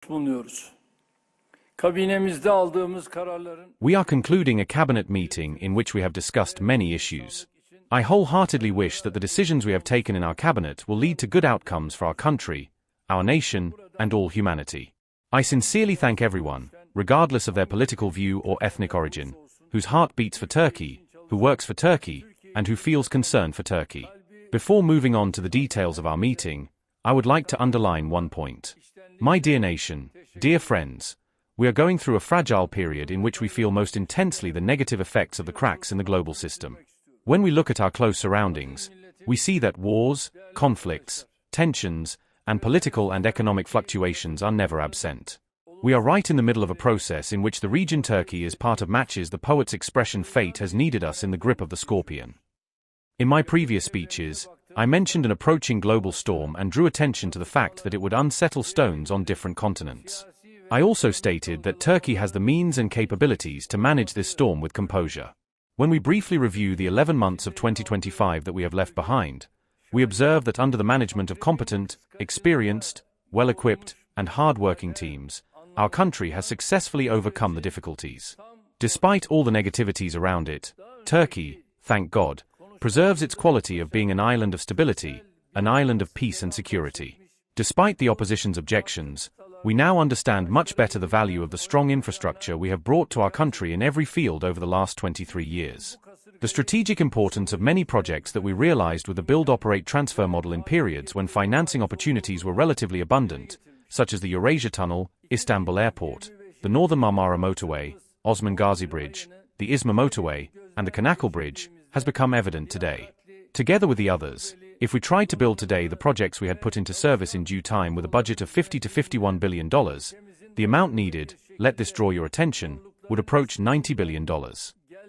bulunuyoruz. Kabinemizde aldığımız kararların We are concluding a cabinet meeting in which we have discussed many issues. I wholeheartedly wish that the decisions we have taken in our cabinet will lead to good outcomes for our country, our nation, and all humanity. I sincerely thank everyone, regardless of their political view or ethnic origin, whose heart beats for Turkey, who works for Turkey, and who feels concern for Turkey. Before moving on to the details of our meeting, I would like to underline one point. My dear nation, dear friends, we are going through a fragile period in which we feel most intensely the negative effects of the cracks in the global system. When we look at our close surroundings, we see that wars, conflicts, tensions, and political and economic fluctuations are never absent. We are right in the middle of a process in which the region Turkey is part of matches the poet's expression fate has kneaded us in the grip of the scorpion. In my previous speeches, I mentioned an approaching global storm and drew attention to the fact that it would unsettle stones on different continents. I also stated that Turkey has the means and capabilities to manage this storm with composure. When we briefly review the 11 months of 2025 that we have left behind, we observe that under the management of competent, experienced, well-equipped, and hard-working teams, our country has successfully overcome the difficulties. Despite all the negativities around it, Turkey, thank God, preserves its quality of being an island of stability, an island of peace and security. Despite the opposition's objections, we now understand much better the value of the strong infrastructure we have brought to our country in every field over the last 23 years. The strategic importance of many projects that we realized with the build-operate-transfer model in periods when financing opportunities were relatively abundant, such as the Eurasia Tunnel, Istanbul Airport, the Northern Marmara Motorway, Osman Gazi Bridge, the Izmir Motorway, and the Kanakal Bridge, has become evident today. Together with the others, if we tried to build today the projects we had put into service in due time with a budget of $50 to $51 billion, the amount needed, let this draw your attention, would approach $90 billion.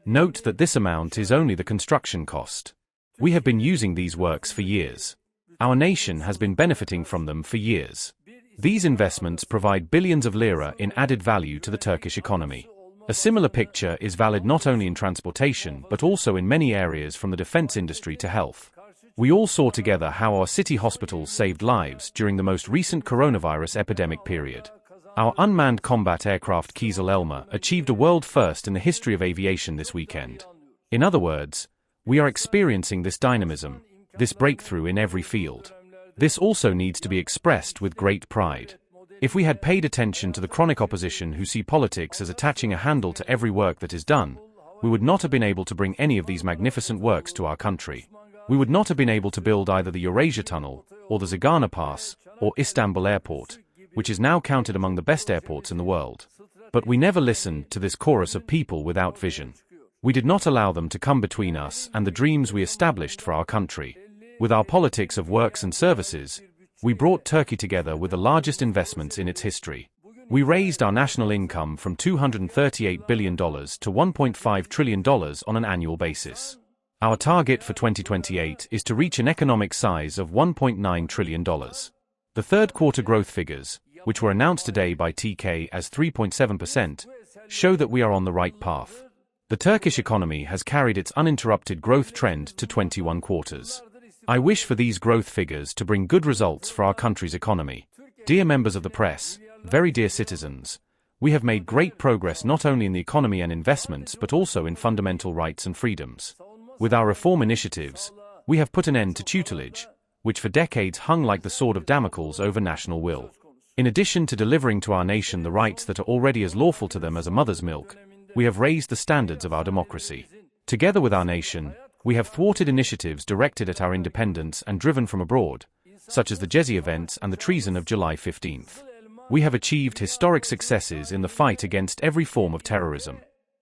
Note that this amount is only the construction cost. We have been using these works for years. Our nation has been benefiting from them for years. These investments provide billions of lira in added value to the Turkish economy. A similar picture is valid not only in transportation but also in many areas from the defense industry to health. We all saw together how our city hospitals saved lives during the most recent coronavirus epidemic period. Our unmanned combat aircraft Kizil Elma achieved a world first in the history of aviation this weekend. In other words, we are experiencing this dynamism, this breakthrough in every field. This also needs to be expressed with great pride. If we had paid attention to the chronic opposition who see politics as attaching a handle to every work that is done, we would not have been able to bring any of these magnificent works to our country. We would not have been able to build either the Eurasia Tunnel, or the Zagana Pass, or Istanbul Airport, which is now counted among the best airports in the world. But we never listened to this chorus of people without vision. We did not allow them to come between us and the dreams we established for our country. With our politics of works and services, we brought Turkey together with the largest investments in its history. We raised our national income from $238 billion to $1.5 trillion on an annual basis. Our target for 2028 is to reach an economic size of $1.9 trillion. The third quarter growth figures, which were announced today by TK as 3.7%, show that we are on the right path. The Turkish economy has carried its uninterrupted growth trend to 21 quarters. I wish for these growth figures to bring good results for our country's economy. Dear members of the press, very dear citizens, we have made great progress not only in the economy and investments but also in fundamental rights and freedoms. With our reform initiatives, we have put an end to tutelage, which for decades hung like the sword of Damocles over national will. In addition to delivering to our nation the rights that are already as lawful to them as a mother's milk, we have raised the standards of our democracy. Together with our nation, we have thwarted initiatives directed at our independence and driven from abroad, such as the Gezi events and the treason of July 15th. We have achieved historic successes in the fight against every form of terrorism.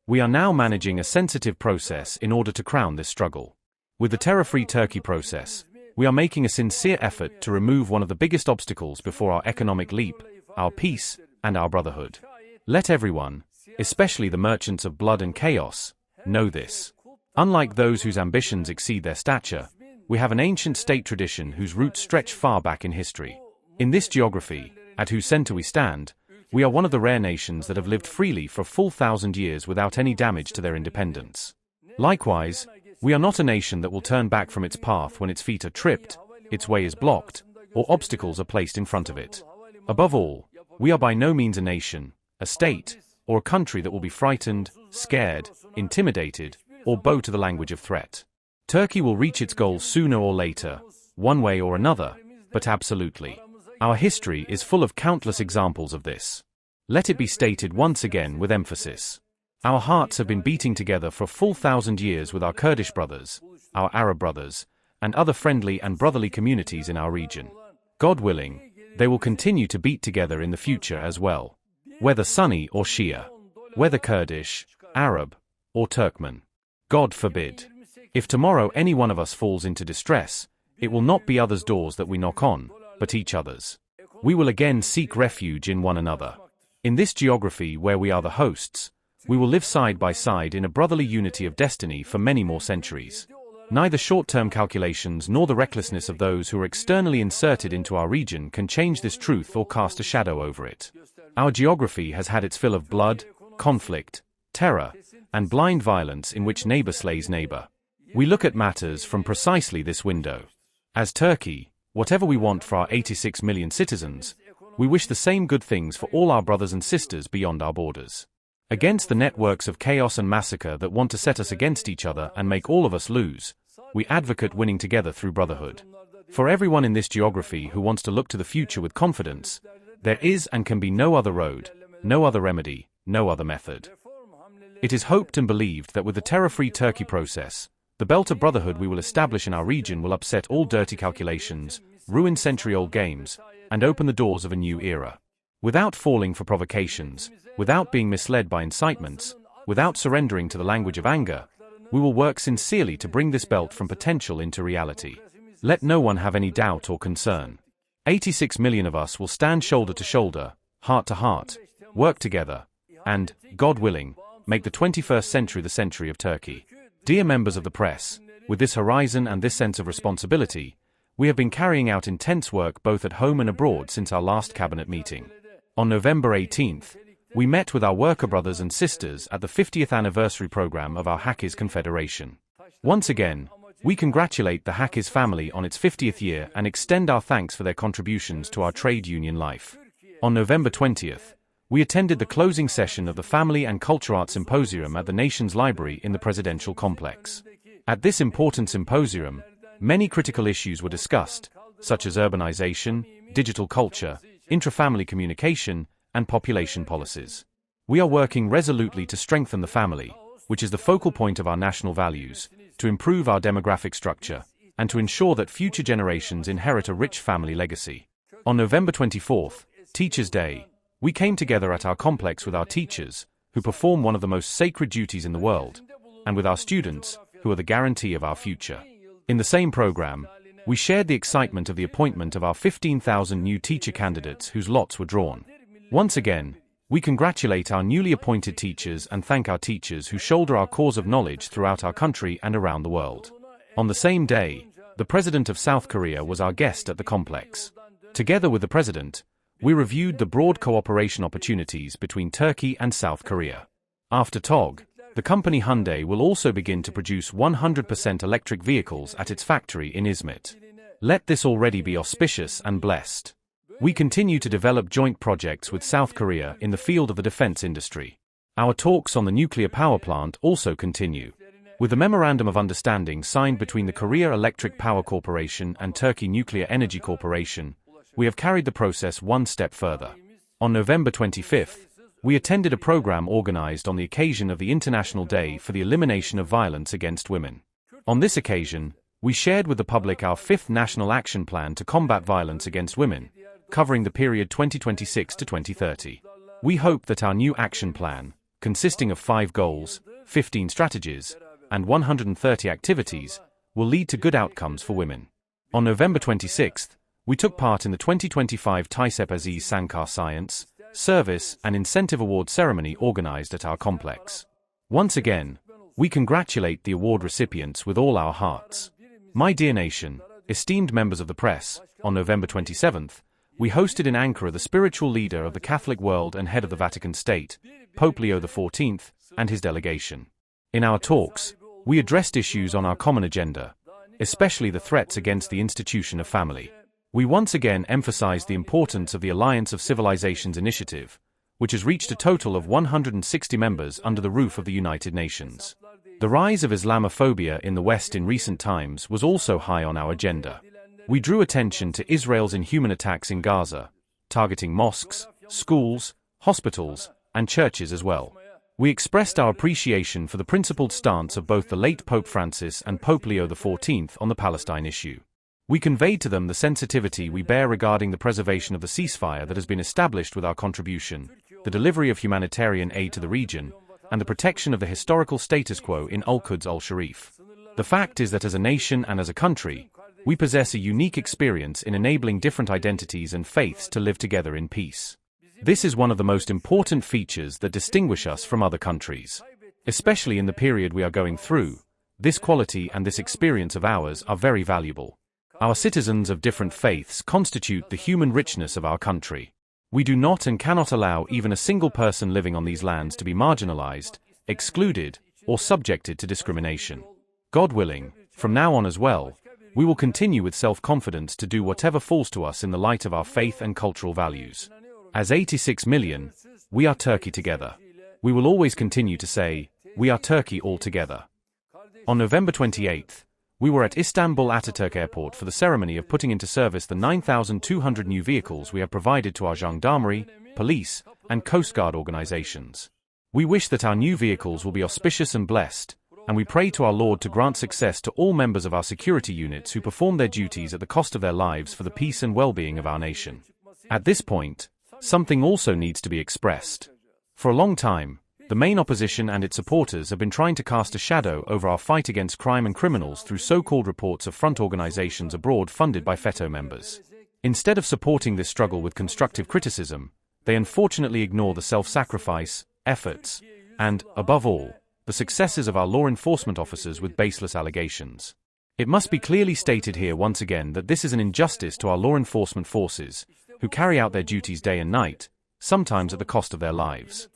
We are now managing a sensitive process in order to crown this struggle. With the terror-free Turkey process, we are making a sincere effort to remove one of the biggest obstacles before our economic leap, our peace, and our brotherhood. Let everyone, especially the merchants of blood and chaos, know this. Unlike those whose ambitions exceed their stature, we have an ancient state tradition whose roots stretch far back in history. In this geography, at whose center we stand, we are one of the rare nations that have lived freely for a full 1,000 years without any damage to their independence. Likewise, we are not a nation that will turn back from its path when its feet are tripped, its way is blocked, or obstacles are placed in front of it. Above all, We are by no means a nation, a state, or a country that will be frightened, scared, intimidated, or bow to the language of threat. Turkey will reach its goals sooner or later, one way or another, but absolutely. Our history is full of countless examples of this. Let it be stated once again with emphasis. Our hearts have been beating together for a full 1,000 years with our Kurdish brothers, our Arab brothers, and other friendly and brotherly communities in our region. God willing, they will continue to beat together in the future as well. Whether Sunni or Shia, whether Kurdish, Arab, or Turkmen. God forbid. If tomorrow any one of us falls into distress, it will not be others' doors that we knock on, but each other's. We will again seek refuge in one another. In this geography where we are the hosts, we will live side by side in a brotherly unity of destiny for many more centuries. Neither short-term calculations nor the recklessness of those who are externally inserted into our region can change this truth or cast a shadow over it. Our geography has had its fill of blood, conflict, terror, and blind violence in which neighbor slays neighbor. We look at matters from precisely this window. As Turkey, whatever we want for our 86 million citizens, we wish the same good things for all our brothers and sisters beyond our borders. Against the networks of chaos and massacre that want to set us against each other and make all of us lose, we advocate winning together through brotherhood. For everyone in this geography who wants to look to the future with confidence, there is and can be no other road, no other remedy, no other method. It is hoped and believed that with the terror-free Turkey process, the belt of brotherhood we will establish in our region will upset all dirty calculations, ruin century-old games, and open the doors of a new era. Without falling for provocations, without being misled by incitements, without surrendering to the language of anger, we will work sincerely to bring this belt from potential into reality. Let no one have any doubt or concern. 86 million of us will stand shoulder to shoulder, heart to heart, work together, and, God willing, make the 21st century the century of Turkey. Dear members of the press, with this horizon and this sense of responsibility, we have been carrying out intense work both at home and abroad since our last cabinet meeting. On November 18th, we met with our worker brothers and sisters at the 50th anniversary program of our Hakiz Confederation. Once again, we congratulate the Hakiz family on its 50th year and extend our thanks for their contributions to our trade union life. On November 20th, we attended the closing session of the Family and Culture Arts Symposium at the Nation's Library in the Presidential Complex. At this important symposium, many critical issues were discussed, such as urbanization, digital culture, intra-family communication, and population policies. We are working resolutely to strengthen the family, which is the focal point of our national values, to improve our demographic structure, and to ensure that future generations inherit a rich family legacy. On November 24th, Teachers' Day, we came together at our complex with our teachers, who perform one of the most sacred duties in the world, and with our students, who are the guarantee of our future. In the same program, we shared the excitement of the appointment of our 15,000 new teacher candidates whose lots were drawn. Once again, we congratulate our newly appointed teachers and thank our teachers who shoulder our cause of knowledge throughout our country and around the world. On the same day, the President of South Korea was our guest at the complex. Together with the President, we reviewed the broad cooperation opportunities between Turkey and South Korea. After TOG, the company Hyundai will also begin to produce 100% electric vehicles at its factory in Izmit. Let this already be auspicious and blessed. We continue to develop joint projects with South Korea in the field of the defense industry. Our talks on the nuclear power plant also continue. With the Memorandum of Understanding signed between the Korea Electric Power Corporation and Turkey Nuclear Energy Corporation, we have carried the process one step further. On November 25th, we attended a program organized on the occasion of the International Day for the Elimination of Violence Against Women. On this occasion, we shared with the public our 5th National Action Plan to combat violence against women, covering the period 2026 to 2030. We hope that our new action plan, consisting of 5 goals, 15 strategies, and 130 activities, will lead to good outcomes for women. On November 26th, we took part in the 2025 Tayyip Aziz Sankar Science, Service and Incentive Award ceremony organized at our complex. Once again, we congratulate the award recipients with all our hearts. My dear nation, esteemed members of the press, on November 27th, we hosted in Ankara the spiritual leader of the Catholic world and head of the Vatican State, Pope Leo XIV, and his delegation. In our talks, we addressed issues on our common agenda, especially the threats against the institution of family. We once again emphasized the importance of the Alliance of Civilizations initiative, which has reached a total of 160 members under the roof of the United Nations. The rise of Islamophobia in the West in recent times was also high on our agenda. We drew attention to Israel's inhuman attacks in Gaza, targeting mosques, schools, hospitals, and churches as well. We expressed our appreciation for the principled stance of both the late Pope Francis and Pope Leo XIV on the Palestine issue. We conveyed to them the sensitivity we bear regarding the preservation of the ceasefire that has been established with our contribution, the delivery of humanitarian aid to the region, and the protection of the historical status quo in Al-Quds al-Sharif. The fact is that as a nation and as a country, we possess a unique experience in enabling different identities and faiths to live together in peace. This is one of the most important features that distinguish us from other countries. Especially in the period we are going through, this quality and this experience of ours are very valuable. Our citizens of different faiths constitute the human richness of our country. We do not and cannot allow even a single person living on these lands to be marginalized, excluded, or subjected to discrimination. God willing, from now on as well, we will continue with self-confidence to do whatever falls to us in the light of our faith and cultural values. As 86 million, we are Turkey together. We will always continue to say, we are Turkey all together. On November 28th, we were at Istanbul Ataturk Airport for the ceremony of putting into service the 9,200 new vehicles we have provided to our gendarmerie, police, and Coast Guard organizations. We wish that our new vehicles will be auspicious and blessed, and we pray to our Lord to grant success to all members of our security units who perform their duties at the cost of their lives for the peace and well-being of our nation. At this point, something also needs to be expressed. For a long time, the main opposition and its supporters have been trying to cast a shadow over our fight against crime and criminals through so-called reports of front organizations abroad funded by FETÖ members. Instead of supporting this struggle with constructive criticism, they unfortunately ignore the self-sacrifice, efforts, and, above all, the successes of our law enforcement officers with baseless allegations. It must be clearly stated here once again that this is an injustice to our law enforcement forces, who carry out their duties day and night, sometimes at the cost of their lives.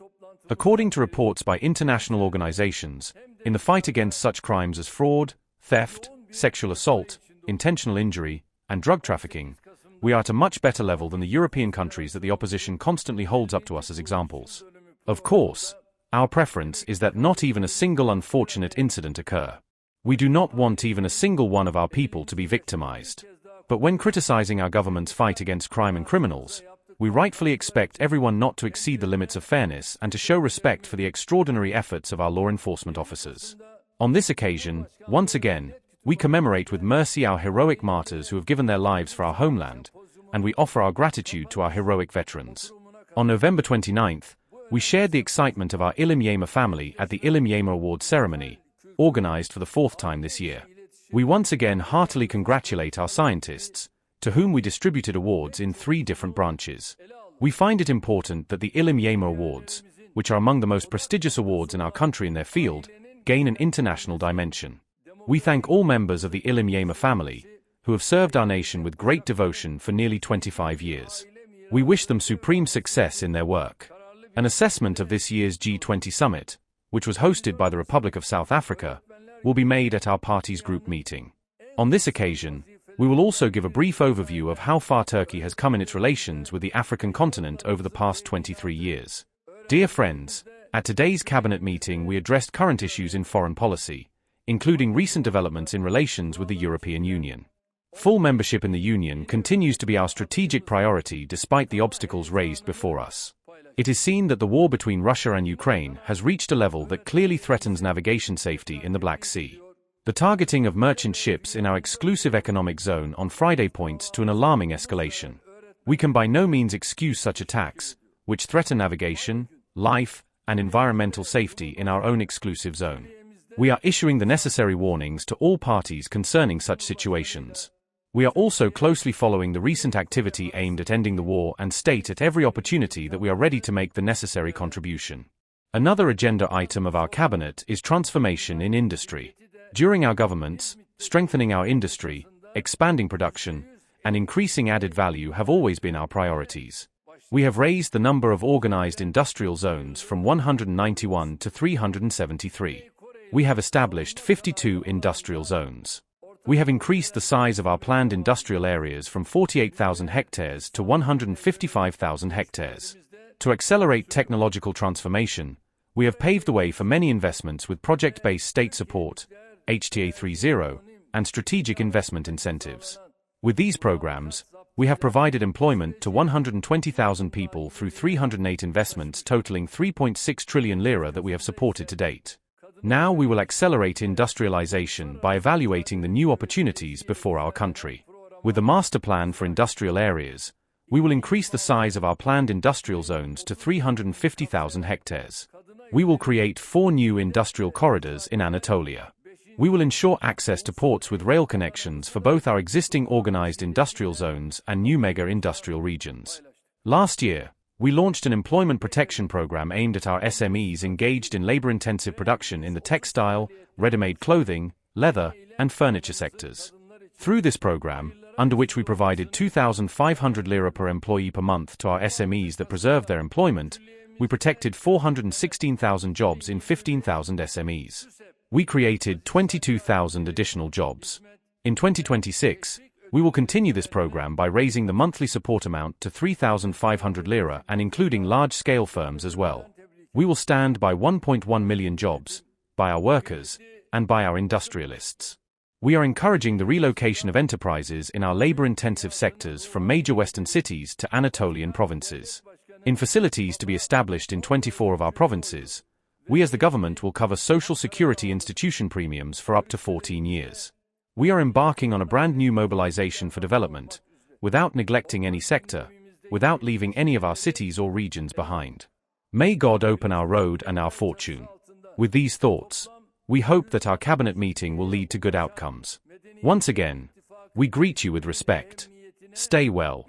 According to reports by international organizations, in the fight against such crimes as fraud, theft, sexual assault, intentional injury, and drug trafficking, we are at a much better level than the European countries that the opposition constantly holds up to us as examples. Of course, our preference is that not even a single unfortunate incident occur. We do not want even a single one of our people to be victimized. But when criticizing our government's fight against crime and criminals, we rightfully expect everyone not to exceed the limits of fairness and to show respect for the extraordinary efforts of our law enforcement officers. On this occasion, once again, we commemorate with mercy our heroic martyrs who have given their lives for our homeland, and we offer our gratitude to our heroic veterans. On November 29th, we shared the excitement of our İlim Yayma family at the İlim Yayma Award ceremony, organized for the fourth time this year. We once again heartily congratulate our scientists, to whom we distributed awards in 3 different branches. We find it important that the İlim Yayma Awards, which are among the most prestigious awards in our country in their field, gain an international dimension. We thank all members of the İlim Yayma family, who have served our nation with great devotion for nearly 25 years. We wish them supreme success in their work. An assessment of this year's G20 summit, which was hosted by the Republic of South Africa, will be made at our party's group meeting. On this occasion, we will also give a brief overview of how far Turkey has come in its relations with the African continent over the past 23 years. Dear friends, at today's cabinet meeting we addressed current issues in foreign policy, including recent developments in relations with the European Union. Full membership in the Union continues to be our strategic priority despite the obstacles raised before us. It is seen that the war between Russia and Ukraine has reached a level that clearly threatens navigation safety in the Black Sea. The targeting of merchant ships in our exclusive economic zone on Friday points to an alarming escalation. We can by no means excuse such attacks, which threaten navigation, life, and environmental safety in our own exclusive zone. We are issuing the necessary warnings to all parties concerning such situations. We are also closely following the recent activity aimed at ending the war and state at every opportunity that we are ready to make the necessary contribution. Another agenda item of our cabinet is transformation in industry. During our governments, strengthening our industry, expanding production, and increasing added value have always been our priorities. We have raised the number of organized industrial zones from 191 to 373. We have established 52 industrial zones. We have increased the size of our planned industrial areas from 48,000 hectares to 155,000 hectares. To accelerate technological transformation, we have paved the way for many investments with project-based state support, HTA 3.0, and strategic investment incentives. With these programs, we have provided employment to 120,000 people through 308 investments totaling 3.6 trillion lira that we have supported to date. Now we will accelerate industrialization by evaluating the new opportunities before our country. With the master plan for industrial areas, we will increase the size of our planned industrial zones to 350,000 hectares. We will create 4 new industrial corridors in Anatolia. We will ensure access to ports with rail connections for both our existing organized industrial zones and new mega-industrial regions. Last year, we launched an employment protection program aimed at our SMEs engaged in labor-intensive production in the textile, ready-made clothing, leather, and furniture sectors. Through this program, under which we provided 2,500 lira per employee per month to our SMEs that preserved their employment, we protected 416,000 jobs in 15,000 SMEs. We created 22,000 additional jobs. In 2026, we will continue this program by raising the monthly support amount to 3,500 lira and including large-scale firms as well. We will stand by 1.1 million jobs, by our workers, and by our industrialists. We are encouraging the relocation of enterprises in our labor-intensive sectors from major western cities to Anatolian provinces. In facilities to be established in 24 of our provinces, we as the government will cover social security institution premiums for up to 14 years. We are embarking on a brand new mobilization for development, without neglecting any sector, without leaving any of our cities or regions behind. May God open our road and our fortune. With these thoughts, we hope that our cabinet meeting will lead to good outcomes. Once again, we greet you with respect. Stay well.